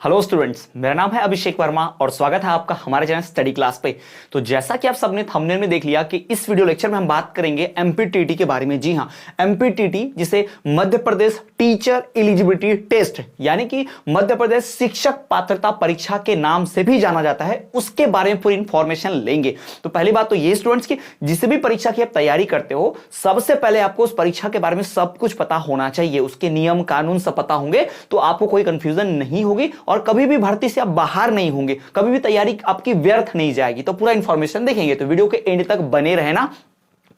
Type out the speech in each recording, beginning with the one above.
Hello students, मेरा नाम है अभिषेक वर्मा और स्वागत है आपका हमारे चैनल स्टडी क्लास पे। तो जैसा कि आप सबने थंबनेल में देख लिया कि इस वीडियो लेक्चर में हम बात करेंगे एमपीटीटी के बारे में। जी हां, एमपीटीटी जिसे Madhya Pradesh teacher eligibility test यानी कि मध्य प्रदेश शिक्षक पात्रता परीक्षा के नाम से भी जाना जाता है, उसके बारे में पूरी इंफॉर्मेशन लेंगे। तो पहली बात तो ये स्टूडेंट्स की जिस भी परीक्षा की आप तैयारी करते हो, सबसे पहले आपको उस परीक्षा के बारे में सब कुछ पता होना चाहिए, उसके नियम कानून सब पता होंगे तो आपको कोई कंफ्यूजन नहीं होगी और कभी भी भर्ती से आप बाहर नहीं होंगे, कभी भी तैयारी आपकी व्यर्थ नहीं जाएगी। तो पूरा इंफॉर्मेशन देखेंगे तो वीडियो के एंड तक बने रहना,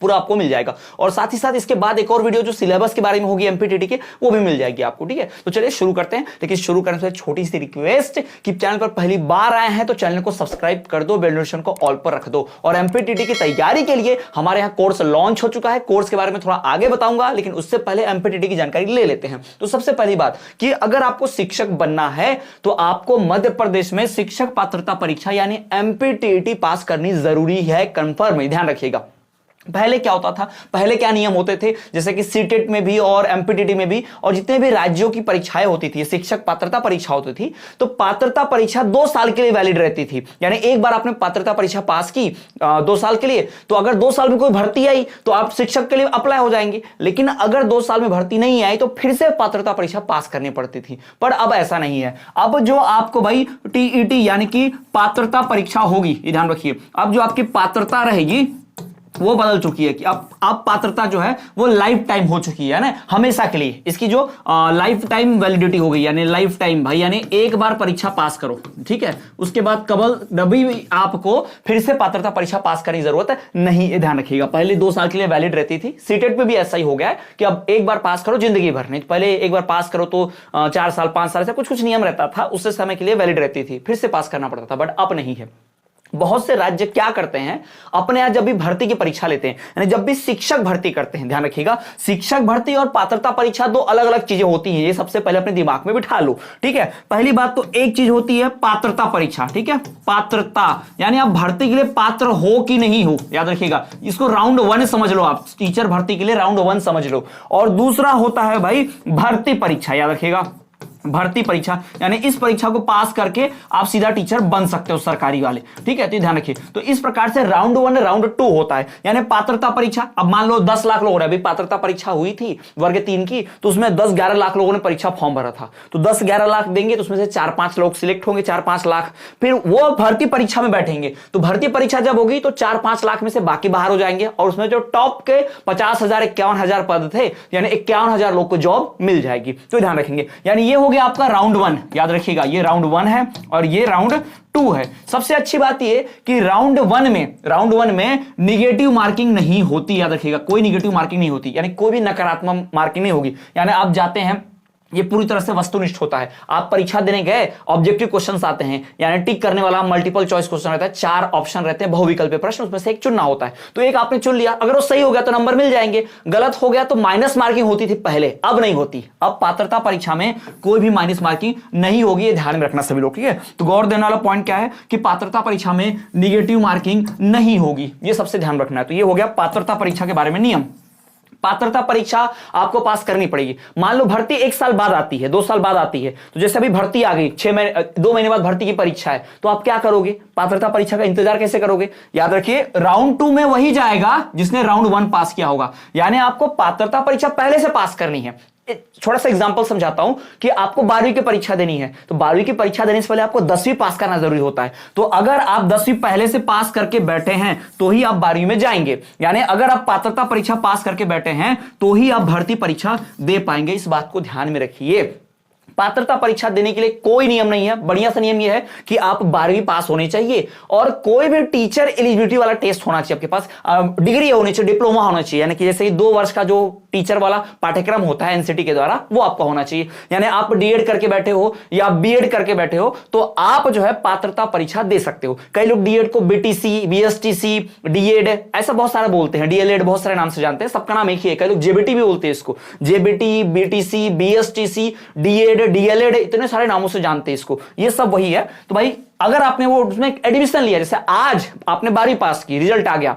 पूरा आपको मिल जाएगा। और साथ ही साथ इसके बाद एक और वीडियो जो सिलेबस के बारे में होगी एमपीटीटी के, वो भी मिल जाएगी आपको। ठीक है, तो चलिए शुरू करते हैं। लेकिन शुरू करने से छोटी सी रिक्वेस्ट कि चैनल पर पहली बार आए हैं तो चैनल को सब्सक्राइब कर दो, बेल नोटिफिकेशन को ऑल पर रख दो। और एमपीटीटी की तैयारी के लिए हमारे यहाँ कोर्स लॉन्च हो चुका है, कोर्स के बारे में थोड़ा आगे बताऊंगा, लेकिन उससे पहले एमपीटीटी की जानकारी ले लेते हैं। तो सबसे पहली बात कि अगर आपको शिक्षक बनना है तो आपको मध्य प्रदेश में शिक्षक पात्रता परीक्षा यानी एमपीटीटी पास करनी जरूरी है, कंफर्म है, ध्यान रखिएगा। पहले क्या होता था, पहले क्या नियम होते थे, जैसे कि सीटेट में भी और एमपीटीटी में भी और जितने भी राज्यों की परीक्षाएं होती थी, शिक्षक पात्रता परीक्षा होती थी, तो पात्रता परीक्षा 2 साल के लिए वैलिड रहती थी। यानी एक बार आपने पात्रता परीक्षा पास की 2 साल के लिए, तो अगर 2 साल में कोई भर्ती आई तो आप शिक्षक के लिए अप्लाई हो जाएंगे। लेकिन अगर 2 साल में भर्ती नहीं आई तो फिर से पात्रता परीक्षा पास करनी पड़ती थी। पर अब ऐसा नहीं है। अब जो आपको भाई टीईटी यानी कि पात्रता परीक्षा होगी, ये ध्यान रखिए, अब जो आपकी पात्रता रहेगी वो बदल चुकी है कि अब पात्रता जो है वो लाइफ टाइम हो चुकी है ना, हमेशा के लिए। इसकी जो लाइफ टाइम वैलिडिटी हो गई, यानी लाइफ टाइम भाई, यानी एक बार परीक्षा पास करो, ठीक है, उसके बाद कभी भी आपको फिर से पात्रता परीक्षा पास करने की जरूरत है नहीं, ये ध्यान रखिएगा। पहले 2 साल के लिए वैलिड रहती थी, सीटेट पे भी ऐसा ही हो गया है कि अब एक बार पास करो जिंदगी भर, नहीं पहले एक बार पास करो तो 4 साल 5 साल से कुछ नियम रहता था, उससे समय के लिए वैलिड रहती थी, फिर से पास करना पड़ता था, बट अब नहीं है। बहुत से राज्य क्या करते हैं, अपने यहां जब भी भर्ती की परीक्षा लेते हैं, यानी जब भी शिक्षक भर्ती करते हैं, ध्यान रखिएगा, शिक्षक भर्ती और पात्रता परीक्षा 2 अलग अलग चीजें होती हैं, ये सबसे पहले अपने दिमाग में बिठा लो। ठीक है, पहली बात तो एक चीज होती है पात्रता परीक्षा, ठीक है, पात्रता यानी आप भर्ती के लिए पात्र हो कि नहीं हो, याद रखिएगा, इसको राउंड 1 समझ लो, आप टीचर भर्ती के लिए राउंड 1 समझ लो। और दूसरा होता है भाई भर्ती परीक्षा, याद रखिएगा, भर्ती परीक्षा यानी इस परीक्षा को पास करके आप सीधा टीचर बन सकते हो, सरकारी वाले। ठीक है, तो ध्यान रखिए। तो इस प्रकार से राउंड 1 राउंड 2 होता है। यानी पात्रता परीक्षा, अब मान लो 10 लाख लोगों ने, अभी पात्रता परीक्षा हुई थी वर्ग 3 की, तो उसमें 10-11 लाख लोगों ने परीक्षा फॉर्म भरा था, तो 10-11 लाख देंगे तो उसमें से 4-5 लोग सिलेक्ट होंगे, 4-5 लाख, फिर वो भर्ती परीक्षा में बैठेंगे। तो भर्ती परीक्षा जब होगी तो 4-5 लाख में से बाकी बाहर हो जाएंगे और उसमें जो टॉप के 50,000 51,000 पद थे, यानी 51,000 लोग को जॉब मिल जाएगी। तो ध्यान रखेंगे, यानी ये हो गया आपका राउंड 1, याद रखिएगा, ये राउंड 1 है और ये राउंड 2 है। सबसे अच्छी बात ये कि राउंड 1 में निगेटिव मार्किंग नहीं होती, याद रखिएगा, कोई निगेटिव मार्किंग नहीं होती, यानी कोई भी नकारात्मक मार्किंग नहीं होगी। यानी आप जाते हैं, ये पूरी तरह से वस्तुनिष्ठ होता है। आप परीक्षा देने गए, ऑब्जेक्टिव क्वेश्चंस आते हैं, यानी टिक करने वाला मल्टीपल चॉइस क्वेश्चन रहता है, 4 ऑप्शन रहते हैं, बहुविकल्पीय प्रश्न, उसमें से एक चुनना होता है। तो एक आपने चुन लिया, अगर वो सही हो गया तो नंबर मिल जाएंगे, गलत हो गया तो माइनस मार्किंग होती थी पहले, अब नहीं होती। अब पात्रता परीक्षा में कोई भी माइनस मार्किंग नहीं होगी, ये ध्यान में रखना सभी लोग। ठीक है, तो गौर देने वाला पॉइंट क्या है कि पात्रता परीक्षा में निगेटिव मार्किंग नहीं होगी, ये सबसे ध्यान रखना है। तो ये हो गया पात्रता परीक्षा के बारे में नियम। पात्रता परीक्षा आपको पास करनी पड़ेगी। मान लो भर्ती 1 साल बाद आती है, 2 साल बाद आती है, तो जैसे अभी भर्ती आ गई, 2 महीने बाद भर्ती की परीक्षा है, तो आप क्या करोगे, पात्रता परीक्षा का इंतजार कैसे करोगे? याद रखिए, राउंड 2 में वही जाएगा जिसने राउंड 1 पास किया होगा, यानी आपको पात्रता परीक्षा पहले से पास करनी है। छोटा सा एग्जांपल समझाता हूं कि आपको 12वीं की परीक्षा देनी है, तो 12वीं की परीक्षा देने से पहले आपको 10वीं पास करना जरूरी होता है। तो अगर आप 10वीं पहले से पास करके बैठे हैं तो ही आप 12वीं में जाएंगे, यानी अगर आप पात्रता परीक्षा पास करके बैठे हैं तो ही आप भर्ती परीक्षा दे पाएंगे, इस बात को ध्यान में रखिए। पात्रता परीक्षा देने के लिए कोई नियम नहीं है, बढ़िया सा नियम यह है कि आप 12वीं पास होने चाहिए और कोई भी टीचर एलिजिबिलिटी वाला टेस्ट होना चाहिए आपके पास, डिग्री होनी चाहिए, डिप्लोमा होना चाहिए, यानी कि जैसे 2 वर्ष का जो टीचर वाला पाठ्यक्रम होता है एनसीटी के द्वारा, वो आपका होना चाहिए। यानी आप डीएड करके बैठे हो या बीएड करके बैठे हो तो आप जो है पात्रता परीक्षा दे सकते हो। कई लोग डीएड को बीटीसी, बीएसटीसी, डीएड ऐसा बहुत सारा बोलते हैं, डीएलएड बहुत सारे नाम से जानते हैं, सबका नाम एक ही है। कई लोग जेबीटी भी बोलते हैं इसको, JBT, BTC, BSTC, DEd, DElEd, इतने सारे नामों से जानते हैं इसको, ये सब वही है। तो भाई अगर आपने वो उसमें एडमिशन लिया, जैसे आज आपने 12वीं पास की, रिजल्ट आ गया,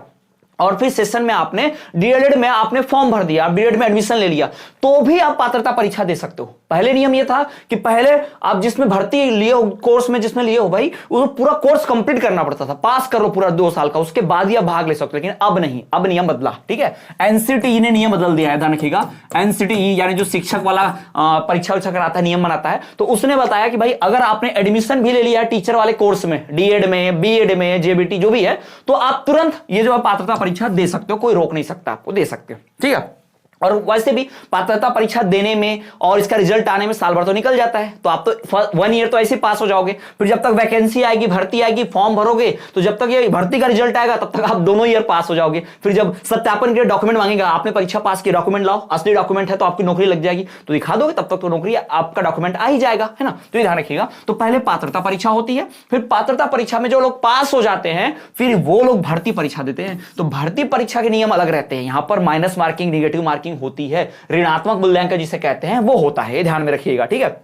और फिर सेशन में आपने डीएलएड में आपने फॉर्म भर दिया, आप डीएलएड में एडमिशन ले लिया, तो भी आप पात्रता परीक्षा दे सकते हो। पहले नियम ये था कि पहले आप जिसमें भर्ती लिए हो, कोर्स में जिसमें लिए हो भाई, वो पूरा कोर्स कंप्लीट करना पड़ता था, पास करो पूरा 2 साल का, उसके बाद ही आप भाग ले सकते हो। लेकिन अब नहीं, अब नियम बदला, ठीक है। एनसीटीई ने नियम बदल दिया है, ध्यान रखिएगा। एनसीटीई यानी जो शिक्षक वाला परीक्षा कराता है, नियम बनाता है, तो उसने बताया कि भाई अगर आपने एडमिशन भी ले लिया है टीचर वाले कोर्स में, डीएड में, बीएड में, जेबीटी जो भी है, तो आप तुरंत ये जो पात्रता परीक्षा दे सकते हो, कोई रोक नहीं सकता, आपको दे सकते हो, ठीक है। और वैसे भी पात्रता परीक्षा देने में और इसका रिजल्ट आने में साल भर तो निकल जाता है, तो आप तो 1 ईयर तो ऐसे पास हो जाओगे। फिर जब तक वैकेंसी आएगी, भर्ती आएगी, फॉर्म भरोगे, तो जब तक ये भर्ती का रिजल्ट आएगा तब तक आप दोनों ईयर पास हो जाओगे। फिर जब सत्यापन के लिए डॉक्यूमेंट मांगेगा, आपने परीक्षा पास की, डॉक्यूमेंट लाओ, असली डॉक्यूमेंट है तो आपकी नौकरी लग जाएगी, तो दिखा दोगे, तब तक तो नौकरी, आपका डॉक्यूमेंट आ ही जाएगा, है ना। तो ये ध्यान रखिएगा। तो पहले पात्रता परीक्षा होती है, फिर पात्रता परीक्षा में जो लोग पास हो जाते हैं, फिर वो लोग भर्ती परीक्षा देते हैं। तो भर्ती परीक्षा के नियम अलग रहते हैं, यहां पर माइनस मार्किंग, निगेटिव मार्किंग होती है, ऋणात्मक मूल्यांकन जिसे कहते हैं वो होता है, ध्यान में रखिएगा, ठीक है।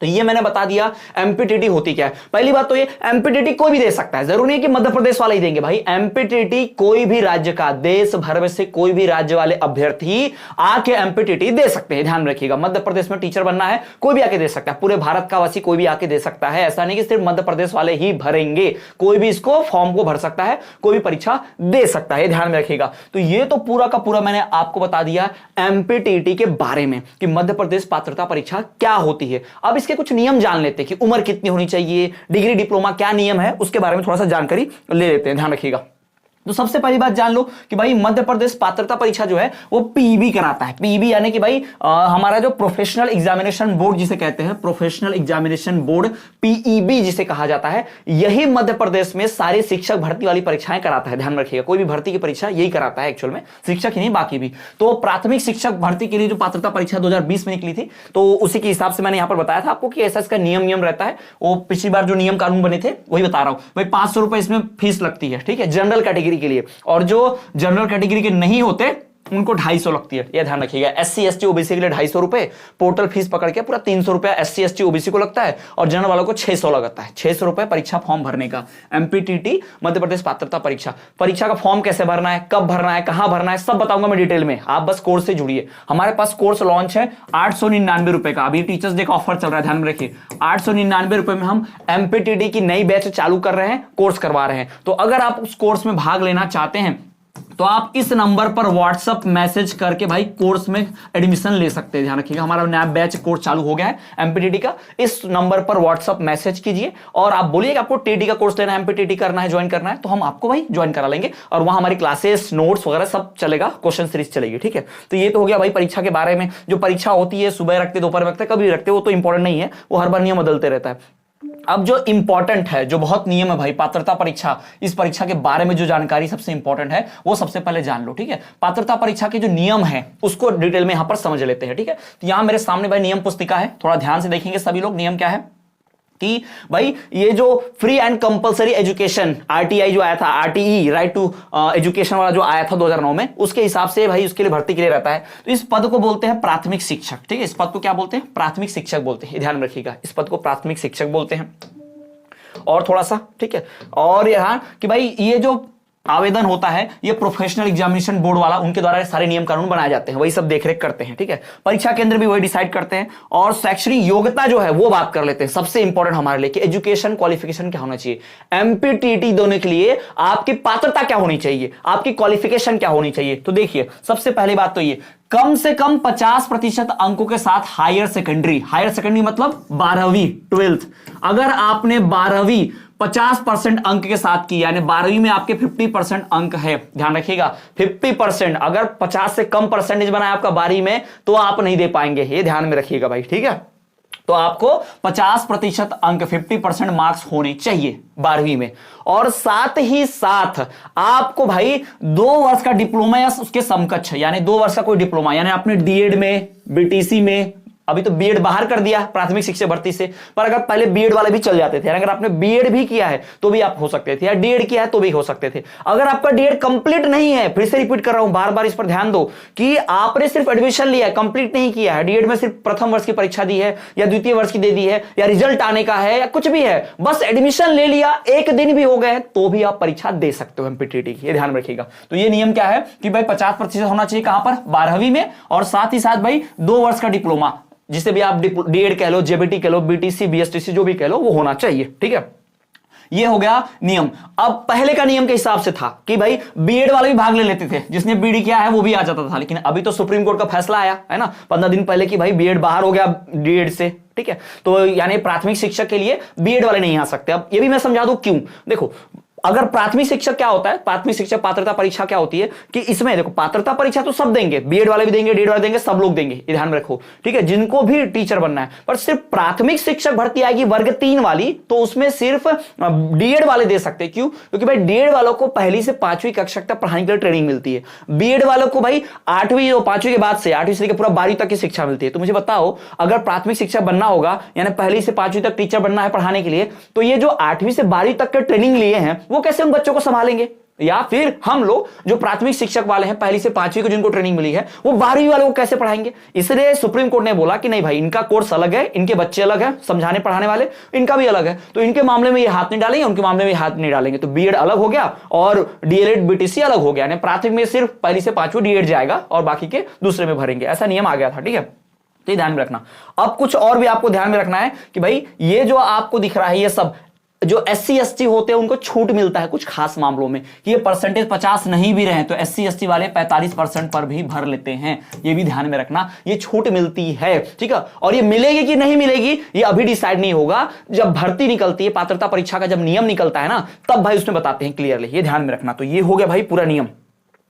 तो ये मैंने बता दिया एमपीटीटी होती क्या है। पहली बात तो ये, एमपीटीटी कोई भी दे सकता है, जरूरी नहीं कि मध्य प्रदेश वाले ही देंगे भाई। एमपीटीटी कोई भी राज्य का, देश भर में से कोई भी राज्य वाले अभ्यर्थी आके एमपीटीटी दे सकते हैं, ध्यान रखिएगा। मध्य प्रदेश में टीचर बनना है, कोई भी आके दे सकता है, पूरे भारत का वासी कोई भी आके दे सकता है, ऐसा नहीं कि सिर्फ मध्य प्रदेश वाले ही भरेंगे, कोई भी इसको फॉर्म को भर सकता है, कोई भी परीक्षा दे सकता है, ध्यान में रखिएगा। तो ये तो पूरा का पूरा मैंने आपको बता दिया एमपीटीटी के बारे में कि मध्य प्रदेश पात्रता परीक्षा क्या होती है। अब इसके कुछ नियम जान लेते हैं कि उम्र कितनी होनी चाहिए, डिग्री डिप्लोमा क्या नियम है, उसके बारे में थोड़ा सा जानकारी ले लेते हैं, ध्यान रखिएगा। तो सबसे पहली बात जान लो कि भाई मध्य प्रदेश पात्रता परीक्षा जो है वो पीईबी कराता है। पीईबी यानी कि भाई हमारा जो प्रोफेशनल एग्जामिनेशन बोर्ड जिसे कहते हैं, प्रोफेशनल एग्जामिनेशन बोर्ड, पीईबी जिसे कहा जाता है, यही मध्य प्रदेश में सारी शिक्षक भर्ती वाली परीक्षाएं कराता है, ध्यान रखिएगा। कोई भी भर्ती की परीक्षा यही कराता है एक्चुअल में, शिक्षक ही नहीं बाकी भी। तो प्राथमिक शिक्षक भर्ती के लिए जो पात्रता परीक्षा 2020 में निकली थी, तो उसी के हिसाब से मैंने यहां पर बताया था आपको कि ऐसा इसका नियम रहता है। वो पिछली बार जो नियम कानून बने थे वही बता रहा हूं भाई। 500 रुपए इसमें फीस लगती है, ठीक है, जनरल कैटेगरी के लिए, और जो जनरल कैटेगरी के नहीं होते उनको 250 लगती है, यह ध्यान रखिएगा। SC ST OBC के लिए 250 रुपए पोर्टल फीस पकड़ के पूरा 300 रुपया SC ST OBC को लगता है, और जनरल वालों को 600 लगता है, 600 रुपए परीक्षा फॉर्म भरने का। एमपीटीटी मध्य प्रदेश पात्रता परीक्षा, परीक्षा का फॉर्म कैसे भरना है, कब भरना है, कहां भरना है, सब बताऊंगा मैं डिटेल में, आप बस कोर्स से जुड़िए। हमारे पास कोर्स लॉन्च है 899 रुपए का, अभी टीचर्स डे का ऑफर चल रहा है, ध्यान में रखिए। 899 रुपए में हम एमपीटीटी की नई बैच चालू कर रहे हैं, कोर्स करवा रहे हैं। तो अगर आप उस कोर्स में भाग लेना चाहते हैं तो आप इस नंबर पर व्हाट्सएप मैसेज करके भाई कोर्स में एडमिशन ले सकते हैं, ध्यान रखिएगा। हमारा नया बैच कोर्स चालू हो गया है एमपीटीटी का, इस नंबर पर व्हाट्सएप मैसेज कीजिए और आप बोलिए कि आपको टीटी का कोर्स लेना है, एमपीटीटी करना है, ज्वाइन करना है, तो हम आपको भाई ज्वाइन करा लेंगे, और वहां हमारी क्लासेस, नोट्स वगैरह सब चलेगा, क्वेश्चन सीरीज चलेगी, ठीक है। तो ये तो हो गया भाई परीक्षा के बारे में। जो परीक्षा होती है सुबह रखते, दोपहर में रखते, कभी रखते, वो तो इंपॉर्टेंट नहीं है, वो हर बार नियम बदलते रहता है। अब जो इंपॉर्टेंट है, जो बहुत नियम है भाई पात्रता परीक्षा, इस परीक्षा के बारे में जो जानकारी सबसे इंपॉर्टेंट है वो सबसे पहले जान लो, ठीक है। पात्रता परीक्षा के जो नियम है उसको डिटेल में यहां पर समझ लेते हैं, ठीक है। तो यहां मेरे सामने भाई नियम पुस्तिका है, थोड़ा ध्यान से देखेंगे सभी लोग। नियम क्या है कि भाई ये जो free and compulsory education RTI जो आया था, आरटीई राइट टू एजुकेशन वाला जो आया था 2009 में, उसके हिसाब से भाई उसके लिए भर्ती के लिए रहता है। तो इस पद को बोलते हैं प्राथमिक शिक्षक, ठीक है। इस पद को क्या बोलते हैं? प्राथमिक शिक्षक बोलते हैं, ध्यान रखिएगा, इस पद को प्राथमिक शिक्षक बोलते हैं। और थोड़ा सा, ठीक है, और यहां कि भाई ये जो आवेदन होता है ये प्रोफेशनल एग्जामिनेशन बोर्ड वाला, उनके द्वारा सारे नियम कानून बनाए जाते हैं, वही सब देखरेख करते हैं, ठीक है। परीक्षा केंद्र भी वही डिसाइड करते हैं। और शैक्षणिक योग्यता जो है वो बात कर लेते हैं, सबसे इंपॉर्टेंट हमारे लिए कि एजुकेशन क्वालिफिकेशन क्या होना चाहिए। एमपीटीटी देने के लिए आपकी पात्रता क्या होनी चाहिए, आपकी क्वालिफिकेशन क्या होनी चाहिए। तो देखिए सबसे पहली बात तो ये, कम से कम 50% अंकों के साथ हायर सेकेंडरी, हायर सेकेंडरी मतलब 12वीं 12th, अगर आपने 12वीं 50% अंक के साथ की, यानी 12वीं में आपके 50% अंक है, ध्यान रखिएगा 50%, अगर 50 से कम परसेंटेज बना है आपका 12वीं में तो आप नहीं दे पाएंगे, ये ध्यान में रखिएगा भाई, ठीक है। तो आपको 50% अंक 50% मार्क्स होने चाहिए 12वीं में, और साथ ही साथ आपको भाई 2 वर्ष का डिप्लोमा या उसके समकक्ष, यानी 2 वर्ष का कोई डिप्लोमा, यानी आपने डीएड में, बीटीसी में, अभी तो बीएड बाहर कर दिया प्राथमिक शिक्षक भर्ती से, पर अगर पहले बीएड वाले भी चल जाते थे, अगर आपने बीएड भी किया है तो भी आप हो सकते थे, या डीएड किया है तो भी हो सकते थे। अगर आपका डीएड कंप्लीट नहीं है, फिर से रिपीट कर रहा हूं, बार बार इस पर ध्यान दो कि आपने सिर्फ एडमिशन लिया है, कंप्लीट नहीं किया है, डीएड में सिर्फ प्रथम वर्ष की परीक्षा दी है या द्वितीय वर्ष की दे दी है या रिजल्ट आने का है या कुछ भी है, बस एडमिशन ले लिया, एक दिन भी हो गए तो भी आप परीक्षा दे सकते हो एमपीटीटी की, ये ध्यान रखिएगा। तो ये नियम क्या है कि भाई 50% होना चाहिए कहां पर, 12वीं में, और साथ ही साथ भाई 2 वर्ष का डिप्लोमा, जिसे भी आप डीएड कह लो, जेबीटी कह लो, बीटीसी, बीएसटीसी जो भी कह लो, वो होना चाहिए। ठीक है, ये हो गया नियम। अब पहले का नियम के हिसाब से था कि भाई बीएड वाले भी भाग ले लेते थे, जिसने बीडी किया है वो भी आ जाता था, लेकिन अभी तो सुप्रीम कोर्ट का फैसला आया है ना 15 दिन पहले कि भाई बीएड बाहर हो गया डीएड से। ठीक है, तो यानी प्राथमिक शिक्षक के लिए बीएड वाले नहीं आ सकते। अब ये भी मैं समझा दूं क्यों। देखो, अगर प्राथमिक शिक्षक क्या होता है, प्राथमिक शिक्षक पात्रता परीक्षा क्या होती है कि इसमें देखो पात्रता परीक्षा तो सब देंगे, बीएड वाले भी देंगे, डीएड वाले देंगे, सब लोग देंगे, ये ध्यान में रखो। ठीक है, जिनको भी टीचर बनना है, पर सिर्फ प्राथमिक शिक्षक भर्ती आएगी वर्ग 3 वाली, तो उसमें सिर्फ डीएड वाले दे सकते हैं। क्यों? क्योंकि भाई डीएड वालों को पहली से 5वीं कक्षा तक पढ़ाने के लिए ट्रेनिंग मिलती है, बीएड वालों को भाई 8वीं और 5वीं के बाद से 8वीं से लेकर पूरा 12वीं तक की शिक्षा मिलती है। तो मुझे बताओ, अगर प्राथमिक शिक्षक बनना होगा, यानी पहली से 5वीं तक टीचर बनना है पढ़ाने के लिए, तो ये जो 8वीं से 12वीं तक के ट्रेनिंग लिए हैं, वो कैसे उन बच्चों को संभालेंगे? या फिर हम लोग जो प्राथमिक शिक्षक वाले हैं, पहली से 5वीं को जिनको ट्रेनिंग मिली है, वो 12वीं वालों को कैसे पढ़ाएंगे? इसलिए सुप्रीम कोर्ट ने बोला कि नहीं भाई, इनका कोर्स अलग है, इनके बच्चे अलग है, समझाने पढ़ाने वाले इनका भी अलग है, तो इनके मामले में ये हाथ नहीं डालेंगे, उनके मामले में हाथ नहीं डालेंगे। तो बीएड अलग हो गया और डीएलएड बीटीसी अलग हो गया, यानी प्राथमिक में सिर्फ पहली से 5वीं डीएड जाएगा और बाकी के दूसरे में भरेंगे, ऐसा नियम आ गया था। ठीक है, तो ध्यान में रखना। अब कुछ और भी आपको ध्यान में रखना है कि भाई ये जो आपको दिख रहा है, ये सब जो एससी एसटी होते हैं उनको छूट मिलता है कुछ खास मामलों में, कि ये परसेंटेज 50 नहीं भी रहे तो एससी एसटी वाले 45% पर भी भर लेते हैं, ये भी ध्यान में रखना, ये छूट मिलती है। ठीक है, और ये मिलेगी कि नहीं मिलेगी ये अभी डिसाइड नहीं होगा, जब भर्ती निकलती है, पात्रता परीक्षा का जब नियम निकलता है ना, तब भाई उसमें बताते हैं क्लियरली, ये ध्यान में रखना। तो ये हो गया भाई पूरा नियम,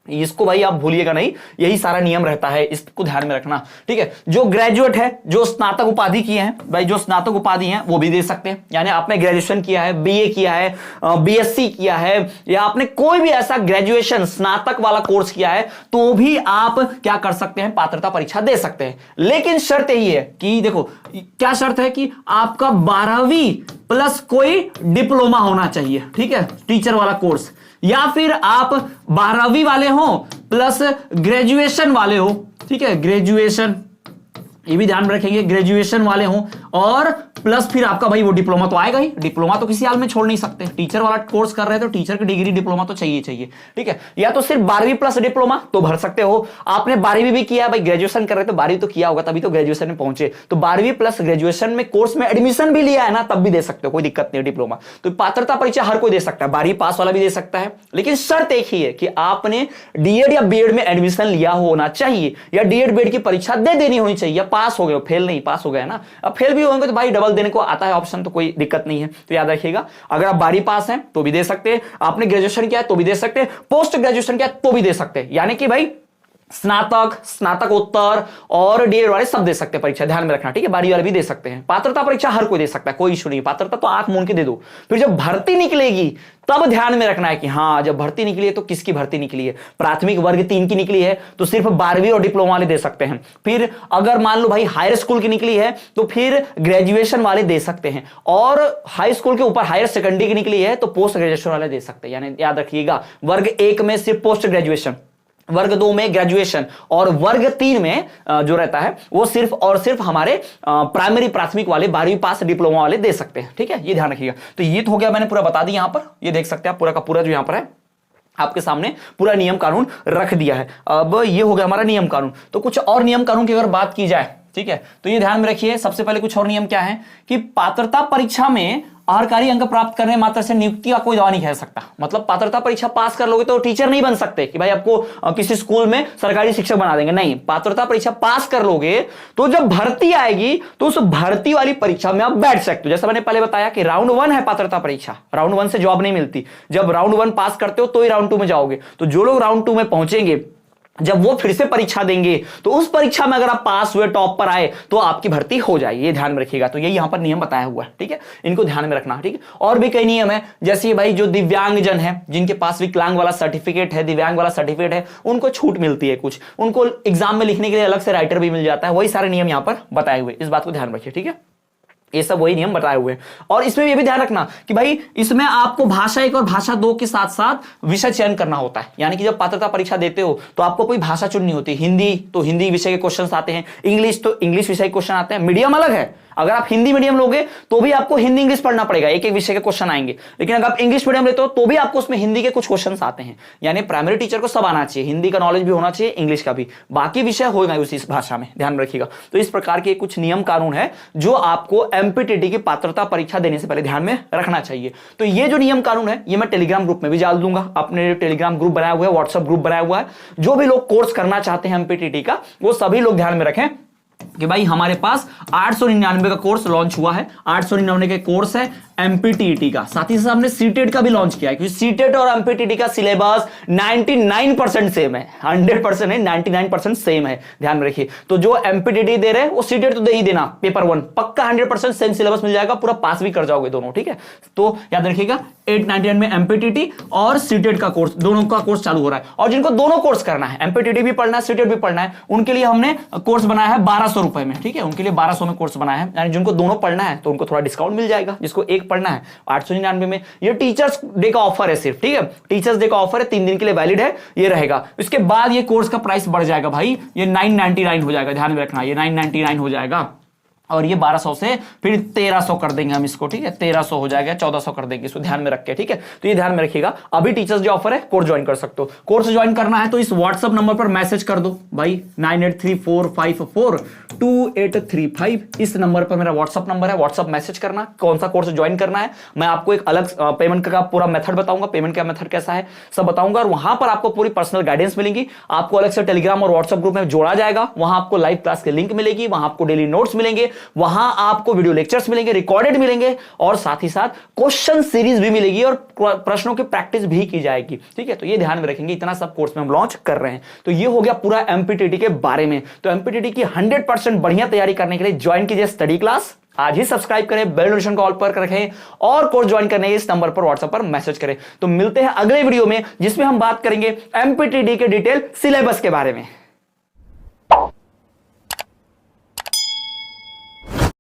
इसको भाई आप भूलिएगा नहीं, यही सारा नियम रहता है, इसको ध्यान में रखना। ठीक है, जो ग्रेजुएट है, जो स्नातक उपाधि किए हैं भाई, जो स्नातक उपाधि हैं वो भी दे सकते हैं, यानी आपने ग्रेजुएशन किया है, बीए किया है, बीएससी किया है, या आपने कोई भी ऐसा ग्रेजुएशन स्नातक वाला कोर्स किया है, तो भी आप क्या कर सकते हैं, पात्रता परीक्षा दे सकते हैं। लेकिन शर्त यही है कि देखो क्या शर्त है कि आपका 12वीं प्लस कोई डिप्लोमा होना चाहिए। ठीक है, टीचर वाला कोर्स, या फिर आप 12वीं वाले हो प्लस ग्रेजुएशन वाले हो। ठीक है, ग्रेजुएशन, ये भी ध्यान में रखेंगे, ग्रेजुएशन वाले हो, और प्लस फिर आपका भाई वो डिप्लोमा तो आएगा ही, डिप्लोमा तो किसी हाल में छोड़ नहीं सकते, टीचर वाला कोर्स कर रहे हैं तो टीचर की डिग्री डिप्लोमा तो चाहिए चाहिए। ठीक है, या तो सिर्फ 12वीं प्लस डिप्लोमा तो भर सकते हो, आपने 12वीं भी किया भाई, ग्रेजुएशन कर रहे तो 12वीं तो किया होगा तभी तो ग्रेजुएशन में पहुंचे, तो 12वीं प्लस ग्रेजुएशन में कोर्स में एडमिशन भी लिया है ना, तब भी दे सकते हो, कोई दिक्कत नहीं है डिप्लोमा। तो पात्रता परीक्षा हर कोई दे सकता है, 12वीं पास वाला भी दे सकता है, लेकिन शर्त एक ही है कि आपने डीएड या बीएड में एडमिशन लिया होना चाहिए, या डीएड बीएड की परीक्षा दे देनी होनी चाहिए, या पास हो गए, फेल नहीं, पास हो गए ना। अब फेल भी होंगे तो भाई डबल देने को आता है ऑप्शन, तो कोई दिक्कत नहीं है। तो याद रखिएगा, अगर आप 12वीं पास हैं तो भी दे सकते हैं, आपने ग्रेजुएशन किया है तो भी दे सकते हैं, पोस्ट ग्रेजुएशन किया है तो भी दे सकते हैं, यानी कि भाई स्नातक, स्नातकोत्तर और डीएड वाले सब दे सकते हैं परीक्षा, ध्यान में रखना। ठीक है, 12वीं वाले भी दे सकते हैं, पात्रता परीक्षा हर कोई दे सकता है, कोई इशू नहीं, पात्रता तो आंख मूंद के दे दो। फिर जब भर्ती निकलेगी तब ध्यान में रखना है कि हाँ, जब भर्ती निकली है तो किसकी भर्ती निकली है, प्राथमिक वर्ग 3 की निकली है तो सिर्फ 12वीं और डिप्लोमा वाले दे सकते हैं। फिर अगर मान लो भाई हायर स्कूल की निकली है तो फिर ग्रेजुएशन वाले दे सकते हैं, और हाई स्कूल के ऊपर हायर सेकेंडरी की निकली है तो पोस्ट ग्रेजुएशन वाले दे सकते हैं। यानी याद रखिएगा, वर्ग 1 में सिर्फ पोस्ट ग्रेजुएशन, वर्ग 2 में ग्रेजुएशन, और वर्ग 3 में जो रहता है वो सिर्फ और सिर्फ हमारे प्राइमरी प्राथमिक वाले 12वीं पास डिप्लोमा वाले दे सकते हैं। ठीक है, ये ध्यान रखिएगा। तो ये तो हो गया, मैंने पूरा बता दिया, यहां पर ये देख सकते हैं आप, पूरा का पूरा जो यहां पर है आपके सामने पूरा नियम कानून रख दिया है। अब ये हो गया हमारा नियम कानून। तो कुछ और नियम कानून की अगर बात की जाए, ठीक है, तो ये ध्यान में रखिए, सबसे पहले कुछ और नियम क्या है कि पात्रता परीक्षा में आहारकारी अंक प्राप्त करने मात्र से नियुक्ति का कोई दावा नहीं कह सकता। मतलब पात्रता परीक्षा पास कर लोगे तो टीचर नहीं बन सकते कि भाई आपको किसी स्कूल में सरकारी शिक्षक बना देंगे, नहीं। पात्रता परीक्षा पास कर लोगे तो जब भर्ती आएगी तो उस भर्ती वाली परीक्षा में आप बैठ सकते हो। जैसा मैंने पहले बताया कि राउंड 1 है पात्रता परीक्षा, राउंड 1 से जॉब नहीं मिलती, जब राउंड 1 पास करते हो तो ही राउंड 2 में जाओगे। तो जो लोग राउंड 2 में पहुंचेंगे, जब वो फिर से परीक्षा देंगे तो उस परीक्षा में अगर आप पास हुए, टॉप पर आए, तो आपकी भर्ती हो जाएगी, ये ध्यान में रखिएगा। तो ये यहां पर नियम बताया हुआ है। ठीक है, इनको ध्यान में रखना, ठीक है। और भी कई नियम है, जैसे भाई जो दिव्यांगजन है, जिनके पास विकलांग वाला सर्टिफिकेट है, दिव्यांग वाला सर्टिफिकेट है, उनको छूट मिलती है कुछ, उनको एग्जाम में लिखने के लिए अलग से राइटर भी मिल जाता है। वही सारे नियम यहां पर बताए हुए, इस बात को ध्यान रखिए, ठीक है। ये सब वही नियम बताए हुए हैं। और इसमें ये भी ध्यान रखना कि भाई इसमें आपको भाषा 1 और भाषा 2 के साथ साथ विषय चयन करना होता है। यानी कि जब पात्रता परीक्षा देते हो तो आपको कोई भाषा चुननी होती है। हिंदी तो हिंदी विषय के क्वेश्चन आते हैं, इंग्लिश तो इंग्लिश विषय के क्वेश्चन आते हैं। मीडियम अलग है, अगर आप हिंदी मीडियम लोगे तो भी आपको हिंदी इंग्लिश पढ़ना पड़ेगा, एक एक विषय के क्वेश्चन आएंगे। लेकिन अगर आप इंग्लिश मीडियम लेते हो तो भी आपको उसमें हिंदी के कुछ क्वेश्चन आते हैं। यानी प्राइमरी टीचर को सब आना चाहिए, हिंदी का नॉलेज भी होना चाहिए, इंग्लिश का भी, बाकी विषय होगा उसी भाषा में, ध्यान रखिएगा। तो इस प्रकार के कुछ नियम कानून है जो आपको एमपीटीटी की पात्रता परीक्षा देने से पहले ध्यान में रखना चाहिए। तो ये जो नियम कानून है ये मैं टेलीग्राम ग्रुप में भी डाल दूंगा। अपने टेलीग्राम ग्रुप बनाया हुआ है, व्हाट्सएप ग्रुप बनाया हुआ है। जो भी लोग कोर्स करना चाहते हैं एमपीटीटी का, वो सभी लोग ध्यान में रखें कि भाई हमारे पास 899 का कोर्स लॉन्च हुआ है। 899 के कोर्स है एमपीटीटी का, साथ ही साथ हमने सीटेट का भी लॉन्च किया है, क्योंकि सीटेट और एमपीटीटी का सिलेबस 99% सेम है, 100% है, 99% सेम है, ध्यान में रखिए। तो जो एमपीटीटी दे रहे हैं वो सीटेट तो दे ही देना, पेपर 1 पक्का 100% सेम सिलेबस मिल जाएगा, पूरा पास भी कर जाओगे दोनों, ठीक है। तो याद रखिएगा 899 में एमपीटीटी और सीटेट का कोर्स, दोनों का कोर्स चालू हो रहा है। और जिनको दोनों कोर्स करना है, एमपीटीटी भी पढ़ना है, सीटेट भी पढ़ना है, उनके लिए हमने कोर्स बनाया है 1200 रुपए में, ठीक है। उनके लिए 1200 में कोर्स बनाया है, यानी जिनको दोनों पढ़ना है तो उनको थोड़ा डिस्काउंट मिल जाएगा। जिसको एक पढ़ना है 899 में, ये टीचर्स डे का ऑफर है सिर्फ, ठीक है। टीचर्स डे का ऑफर है, 3 दिन के लिए वैलिड है, ये रहेगा। इसके बाद ये कोर्स का प्राइस बढ़ जाएगा भाई, ये 999 हो जाएगा, ध्यान में रखना, ये 999 हो जाएगा। और ये 1200 से फिर 1300 कर देंगे हम इसको, ठीक है। 1300 हो जाएगा, 1400 कर देंगे इसको, ध्यान में रख के, ठीक है। तो ये ध्यान में रखिएगा। अभी टीचर्स डे ऑफर है, कोर्स ज्वाइन कर सकते हो। कोर्स ज्वाइन करना है तो इस व्हाट्सएप नंबर पर मैसेज कर दो भाई, 9834542835। इस नंबर पर मेरा व्हाट्सएप नंबर है, व्हाट्सएप मैसेज करना, कौन सा कोर्स ज्वाइन करना है। मैं आपको एक अलग पेमेंट का पूरा मेथड बताऊंगा, पेमेंट का मेथड कैसा है सब बताऊंगा। और वहां पर आपको पूरी पर्सनल गाइडेंस मिलेंगी। आपको अलग से टेलीग्राम और व्हाट्सएप ग्रुप में जोड़ा जाएगा, वहां आपको लाइव क्लास के लिंक मिलेगी, वहां आपको डेली नोट्स मिलेंगे, वहां आपको वीडियो लेक्चर्स मिलेंगे, रिकॉर्डेड मिलेंगे, और साथ ही साथ क्वेश्चन सीरीज भी मिलेगी और प्रश्नों की प्रैक्टिस भी की जाएगी, ठीक है। तो ये ध्यान में रखेंगे, इतना सब कोर्स में हम लॉन्च कर रहे हैं। तो ये हो गया पूरा एमपीटीटी के बारे में। तो एमपीटीटी की 100% बढ़िया तैयारी करने के लिए ज्वाइन कीजिए स्टडी क्लास। आज ही सब्सक्राइब करें, बेल नोटिफिकेशन को ऑल पर रखें, और कोर्स ज्वाइन करने इस नंबर पर व्हाट्सएप पर मैसेज करें। तो मिलते हैं अगले वीडियो में, जिसमें हम बात करेंगे एमपीटीटी के डिटेल सिलेबस के बारे में।